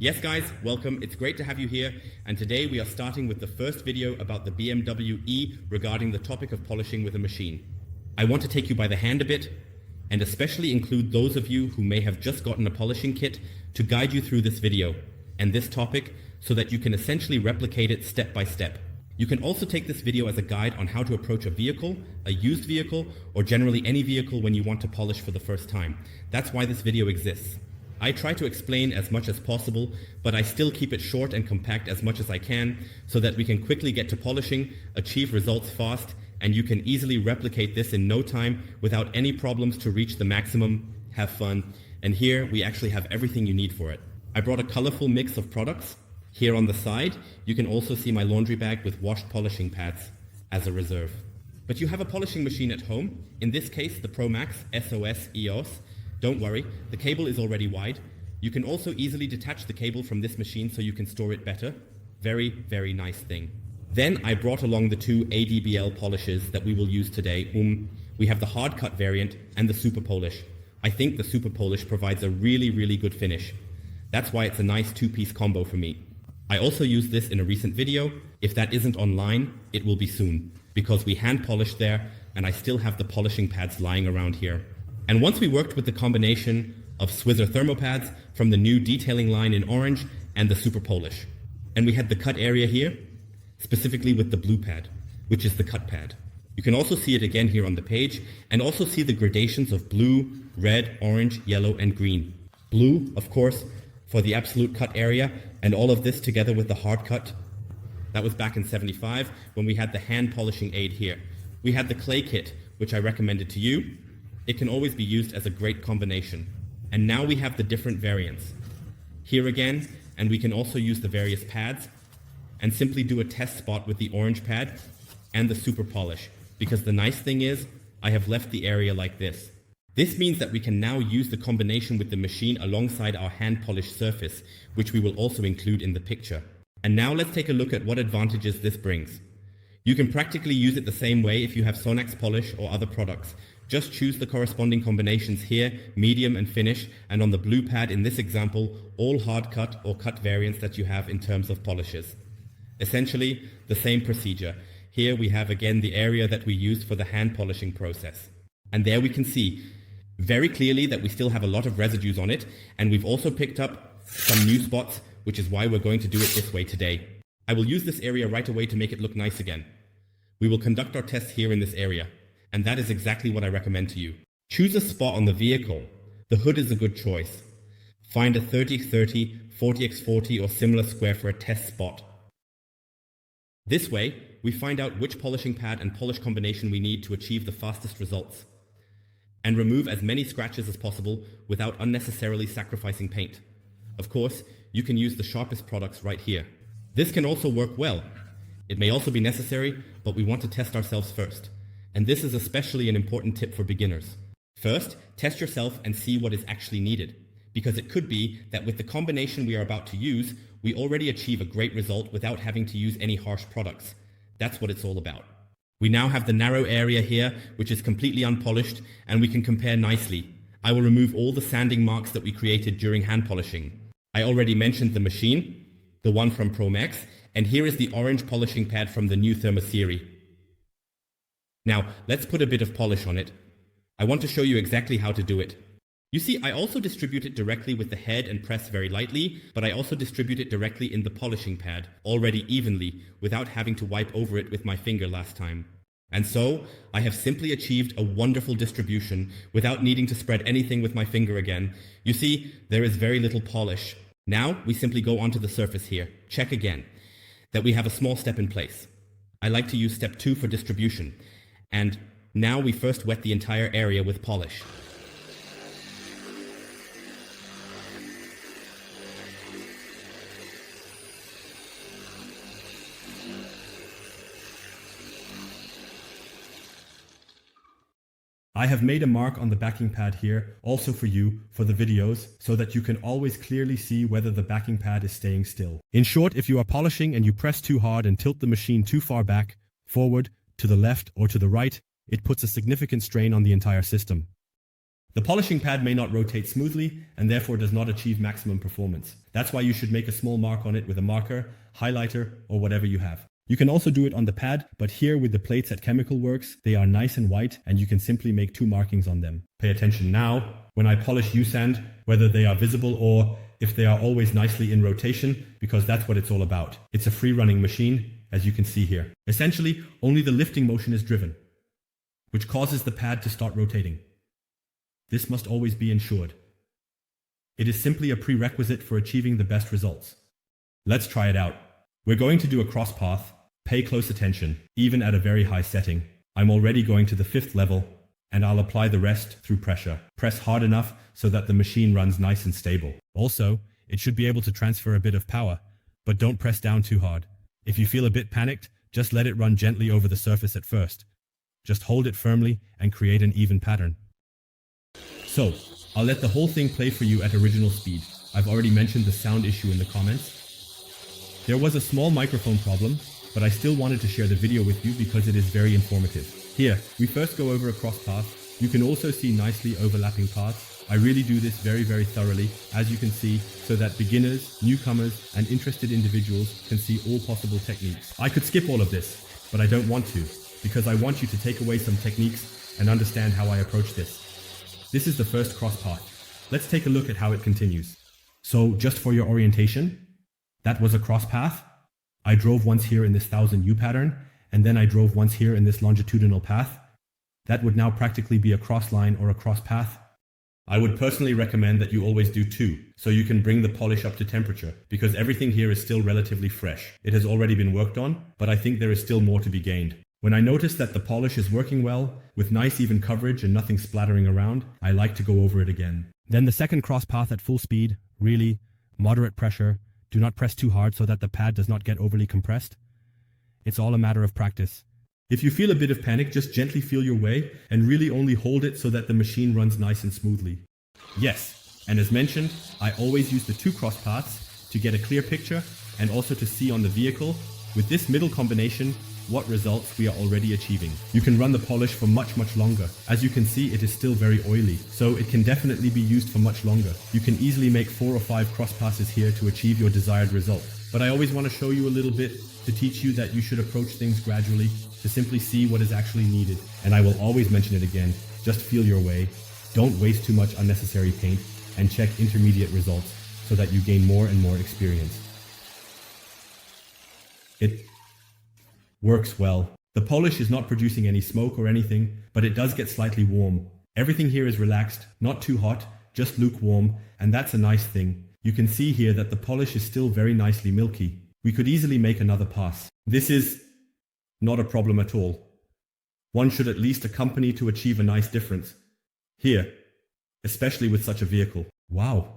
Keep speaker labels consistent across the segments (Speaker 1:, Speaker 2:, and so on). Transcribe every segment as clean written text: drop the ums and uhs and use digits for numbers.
Speaker 1: Yes guys, welcome. It's great to have you here, and today we are starting with the first video about the BMW E regarding the topic of polishing with a machine. I want to take you by the hand a bit, and especially include those of you who may have just gotten a polishing kit to guide you through this video and this topic so that you can essentially replicate it step by step. You can also take this video as a guide on how to approach a vehicle, a used vehicle, or generally any vehicle when you want to polish for the first time. That's why this video exists. I try to explain as much as possible, but I still keep it short and compact as much as I can so that we can quickly get to polishing, achieve results fast, and you can easily replicate this in no time without any problems to reach the maximum, have fun, and here we actually have everything you need for it. I brought a colorful mix of products. Here on the side, you can also see my laundry bag with washed polishing pads as a reserve. But you have a polishing machine at home, in this case the Pro Max SOS EOS. Don't worry, the cable is already wide. You can also easily detach the cable from this machine so you can store it better. Very, very nice thing. Then I brought along the two ADBL polishes that we will use today. We have the hard cut variant and the super polish. I think the super polish provides a really good finish. That's why it's a nice two-piece combo for me. I also used this in a recent video. If that isn't online, it will be soon, because we hand polished there and I still have the polishing pads lying around here. And once we worked with the combination of ZviZZer ThermoPads from the new detailing line in orange and the super polish. And we had the cut area here, specifically with the blue pad, which is the cut pad. You can also see it again here on the page, and also see the gradations of blue, red, orange, yellow, and green. Blue, of course, for the absolute cut area, and all of this together with the hard cut. That was back in '75 when we had the hand polishing aid here. We had the clay kit, which I recommended to you. It can always be used as a great combination. And now we have the different variants. Here again, and we can also use the various pads and simply do a test spot with the orange pad and the super polish, because the nice thing is I have left the area like this. This means that we can now use the combination with the machine alongside our hand polished surface, which we will also include in the picture. And now let's take a look at what advantages this brings. You can practically use it the same way if you have Sonax polish or other products. Just choose the corresponding combinations here, medium and finish, and on the blue pad in this example, all hard cut or cut variants that you have in terms of polishes. Essentially, the same procedure. Here we have again the area that we used for the hand polishing process. And there we can see very clearly that we still have a lot of residues on it, and we've also picked up some new spots, which is why we're going to do it this way today. I will use this area right away to make it look nice again. We will conduct our tests here in this area. And that is exactly what I recommend to you. Choose a spot on the vehicle. The hood is a good choice. Find a 30x30, 40x40 or similar square for a test spot. This way, we find out which polishing pad and polish combination we need to achieve the fastest results. And remove as many scratches as possible without unnecessarily sacrificing paint. Of course, you can use the sharpest products right here. This can also work well. It may also be necessary, but we want to test ourselves first. And this is especially an important tip for beginners. First, test yourself and see what is actually needed, because it could be that with the combination we are about to use, we already achieve a great result without having to use any harsh products. That's what it's all about. We now have the narrow area here, which is completely unpolished, and we can compare nicely. I will remove all the sanding marks that we created during hand polishing. I already mentioned the machine, the one from Pro Max, and here is the orange polishing pad from the new ThermoPads. Now, let's put a bit of polish on it. I want to show you exactly how to do it. You see, I also distribute it directly with the head and press very lightly, but I also distribute it directly in the polishing pad, already evenly, without having to wipe over it with my finger last time. And so, I have simply achieved a wonderful distribution without needing to spread anything with my finger again. You see, there is very little polish. Now, we simply go onto the surface here. Check again that we have a small step in place. I like to use step 2 for distribution. And now we first wet the entire area with polish.
Speaker 2: I have made a mark on the backing pad here, also for you, for the videos, so that you can always clearly see whether the backing pad is staying still. In short, if you are polishing and you press too hard and tilt the machine too far back, forward, to the left or to the right, it puts a significant strain on the entire system. The polishing pad may not rotate smoothly and therefore does not achieve maximum performance. That's why you should make a small mark on it with a marker, highlighter, or whatever you have. You can also do it on the pad, but here with the plates at ChemicalWorkz, they are nice and white and you can simply make 2 markings on them. Pay attention now when I polish U-sand, whether they are visible or if they are always nicely in rotation, because that's what it's all about. It's a free running machine, as you can see here. Essentially, only the lifting motion is driven, which causes the pad to start rotating. This must always be ensured. It is simply a prerequisite for achieving the best results. Let's try it out. We're going to do a cross path. Pay close attention, even at a very high setting. I'm already going to the 5th level, and I'll apply the rest through pressure. Press hard enough so that the machine runs nice and stable. Also, it should be able to transfer a bit of power, but don't press down too hard. If you feel a bit panicked, just let it run gently over the surface at first. Just hold it firmly and create an even pattern. So, I'll let the whole thing play for you at original speed. I've already mentioned the sound issue in the comments. There was a small microphone problem, but I still wanted to share the video with you because it is very informative. Here, we first go over a cross path. You can also see nicely overlapping paths. I really do this very thoroughly, as you can see, so that beginners, newcomers, and interested individuals can see all possible techniques. I could skip all of this, but I don't want to, because I want you to take away some techniques and understand how I approach this. This is the first cross path. Let's take a look at how it continues. So, just for your orientation, that was a cross path. I drove once here in this 1000U pattern, and then I drove once here in this longitudinal path. That would now practically be a cross line or a cross path. I would personally recommend that you always do 2, so you can bring the polish up to temperature, because everything here is still relatively fresh. It has already been worked on, but I think there is still more to be gained. When I notice that the polish is working well, with nice even coverage and nothing splattering around, I like to go over it again. Then the second cross path at full speed, really, moderate pressure. Do not press too hard so that the pad does not get overly compressed. It's all a matter of practice. If you feel a bit of panic, just gently feel your way and really only hold it so that the machine runs nice and smoothly. Yes, and as mentioned, I always use the 2 cross paths to get a clear picture and also to see on the vehicle, with this middle combination, what results we are already achieving. You can run the polish for much longer. As you can see, it is still very oily, so it can definitely be used for much longer. You can easily make 4 or 5 cross passes here to achieve your desired result. But I always want to show you a little bit to teach you that you should approach things gradually, to simply see what is actually needed. And I will always mention it again, just feel your way. Don't waste too much unnecessary paint and check intermediate results so that you gain more and more experience. It works well. The polish is not producing any smoke or anything, but it does get slightly warm. Everything here is relaxed, not too hot, just lukewarm, and that's a nice thing. You can see here that the polish is still very nicely milky. We could easily make another pass. This is not a problem at all. One should at least accompany to achieve a nice difference. Here, especially with such a vehicle. Wow.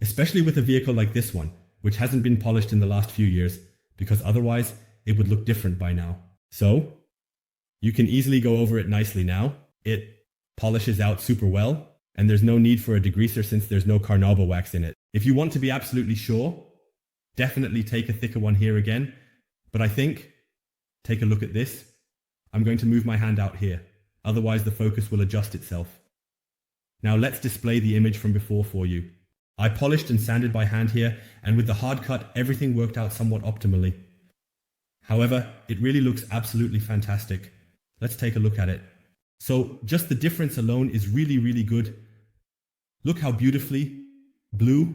Speaker 2: Especially with a vehicle like this one, which hasn't been polished in the last few years, because otherwise it would look different by now. So, you can easily go over it nicely now. It polishes out super well, and there's no need for a degreaser since there's no carnauba wax in it. If you want to be absolutely sure, definitely take a thicker one here again, but I think, take a look at this. I'm going to move my hand out here, otherwise the focus will adjust itself. Now let's display the image from before for you. I polished and sanded by hand here, and with the hard cut, everything worked out somewhat optimally. However, it really looks absolutely fantastic. Let's take a look at it. So, just the difference alone is really good. Look how beautifully blue.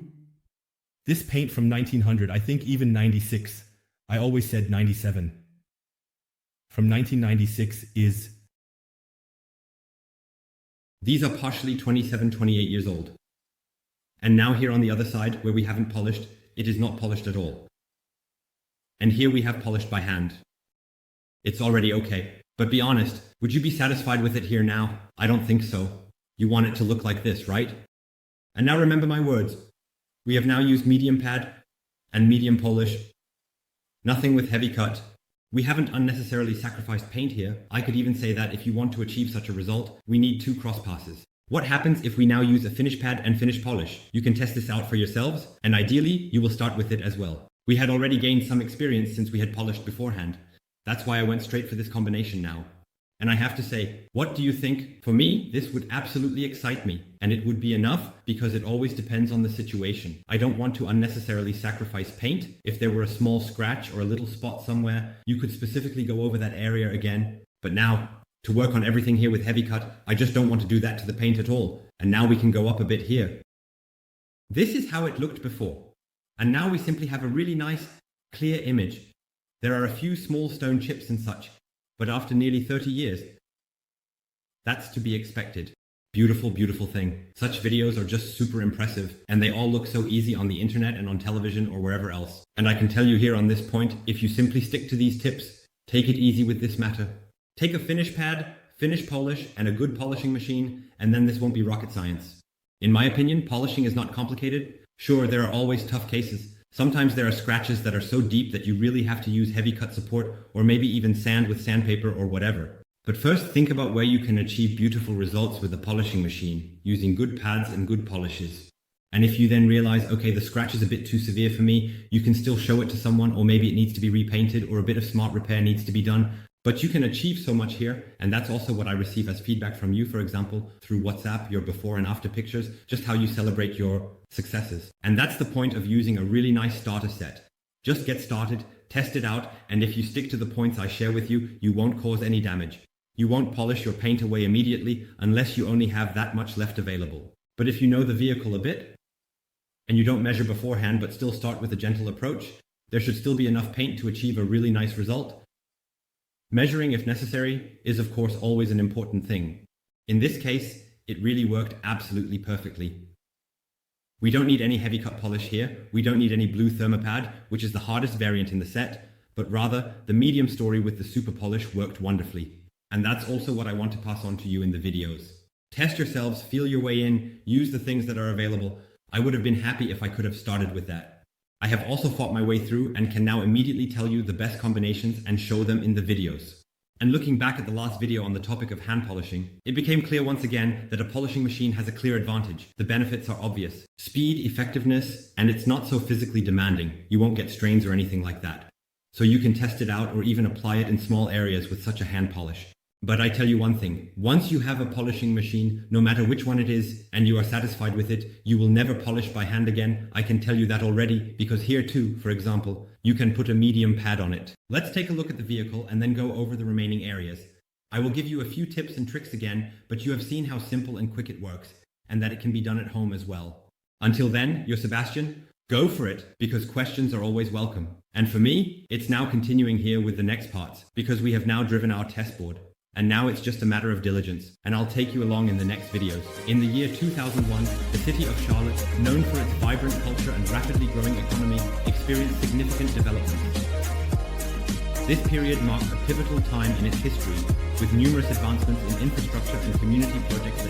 Speaker 2: This paint from 1900, I think even 96. I always said 97. From 1996 is...
Speaker 1: These are partially 27, 28 years old. And now here on the other side, where we haven't polished, it is not polished at all. And here we have polished by hand. It's already okay. But be honest, would you be satisfied with it here now? I don't think so. You want it to look like this, right? And now remember my words. We have now used medium pad and medium polish. Nothing with heavy cut. We haven't unnecessarily sacrificed paint here. I could even say that if you want to achieve such a result, we need 2 cross passes. What happens if we now use a finish pad and finish polish? You can test this out for yourselves, and ideally, you will start with it as well. We had already gained some experience since we had polished beforehand. That's why I went straight for this combination now. And I have to say, what do you think? For me, this would absolutely excite me. And it would be enough because it always depends on the situation. I don't want to unnecessarily sacrifice paint. If there were a small scratch or a little spot somewhere, you could specifically go over that area again. But now, to work on everything here with heavy cut, I just don't want to do that to the paint at all. And now we can go up a bit here. This is how it looked before. And now we simply have a really nice, clear image. There are a few small stone chips and such, but after nearly 30 years, that's to be expected. Beautiful, beautiful thing. Such videos are just super impressive, and they all look so easy on the internet and on television or wherever else. And I can tell you here on this point, if you simply stick to these tips, take it easy with this matter. Take a finish pad, finish polish, and a good polishing machine, and then this won't be rocket science. In my opinion, polishing is not complicated. Sure, there are always tough cases. Sometimes there are scratches that are so deep that you really have to use heavy cut support or maybe even sand with sandpaper or whatever. But first think about where you can achieve beautiful results with a polishing machine, using good pads and good polishes. And if you then realize, okay, the scratch is a bit too severe for me, you can still show it to someone, or maybe it needs to be repainted or a bit of smart repair needs to be done. But you can achieve so much here, and that's also what I receive as feedback from you, for example, through WhatsApp, your before and after pictures, just how you celebrate your successes. And that's the point of using a really nice starter set. Just get started, test it out, and if you stick to the points I share with you, you won't cause any damage. You won't polish your paint away immediately unless you only have that much left available. But if you know the vehicle a bit, and you don't measure beforehand but still start with a gentle approach, there should still be enough paint to achieve a really nice result. Measuring, if necessary, is of course always an important thing. In this case, it really worked absolutely perfectly. We don't need any heavy cut polish here, we don't need any blue ThermoPad, which is the hardest variant in the set, but rather the medium story with the super polish worked wonderfully. And that's also what I want to pass on to you in the videos. Test yourselves, feel your way in, use the things that are available. I would have been happy if I could have started with that. I have also fought my way through and can now immediately tell you the best combinations and show them in the videos. And looking back at the last video on the topic of hand polishing, it became clear once again that a polishing machine has a clear advantage. The benefits are obvious. Speed, effectiveness, and it's not so physically demanding. You won't get strains or anything like that. So you can test it out or even apply it in small areas with such a hand polish. But I tell you one thing, once you have a polishing machine, no matter which one it is, and you are satisfied with it, you will never polish by hand again. I can tell you that already, because here too, for example, you can put a medium pad on it. Let's take a look at the vehicle and then go over the remaining areas. I will give you a few tips and tricks again, but you have seen how simple and quick it works, and that it can be done at home as well. Until then, you're Sebastian. Go for it, because questions are always welcome. And for me, it's now continuing here with the next parts, because we have now driven our test board. And now it's just a matter of diligence, and I'll take you along in the next videos. In the year 2001, the city of Charlotte, known for its vibrant culture and rapidly growing economy, experienced significant development. This period marked a pivotal time in its history, with numerous advancements in infrastructure and community projects that